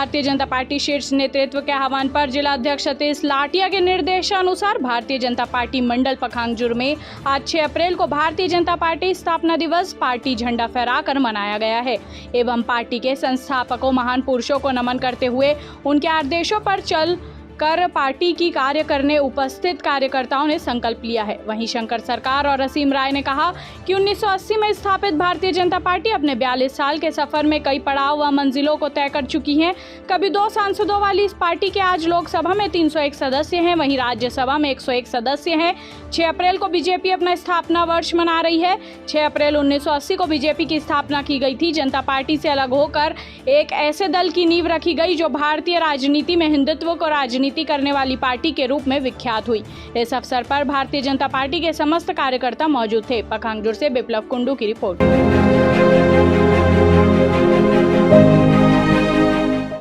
Bharatiya Janata party शीर्ष नेतृत्व के आह्वान पर जिला अध्यक्ष सतीश लाटिया के निर्देशानुसार भारतीय जनता पार्टी मंडल पखांजूर में आज 6 अप्रैल को भारतीय जनता पार्टी स्थापना दिवस पार्टी झंडा फहराकर मनाया गया है एवं पार्टी के संस्थापकों महान पुरुषों को नमन करते हुए उनके आदेशों पर चल कर पार्टी की कार्य करने उपस्थित कार्यकर्ताओं ने संकल्प लिया है। वहीं शंकर सरकार और असीम राय ने कहा कि 1980 में स्थापित भारतीय जनता पार्टी अपने 42 साल के सफर में कई पड़ाव व मंजिलों को तय कर चुकी है। कभी 2 सांसदों वाली इस पार्टी के आज लोकसभा में 301 सदस्य हैं, वहीं राज्यसभा में 101 सदस्य हैं। 6 अप्रैल को बीजेपी अपना स्थापना वर्ष मना रही है। 6 अप्रैल 1980 को बीजेपी की स्थापना की गई थी। जनता पार्टी से अलग होकर एक ऐसे दल की नींव रखी गई जो भारतीय राजनीति में हिंदुत्व को राजनीति करने वाली पार्टी के रूप में विख्यात हुई। इस अवसर पर भारतीय जनता पार्टी के समस्त कार्यकर्ता मौजूद थे। पखांजूर से बिप्लब कुंडू की रिपोर्ट।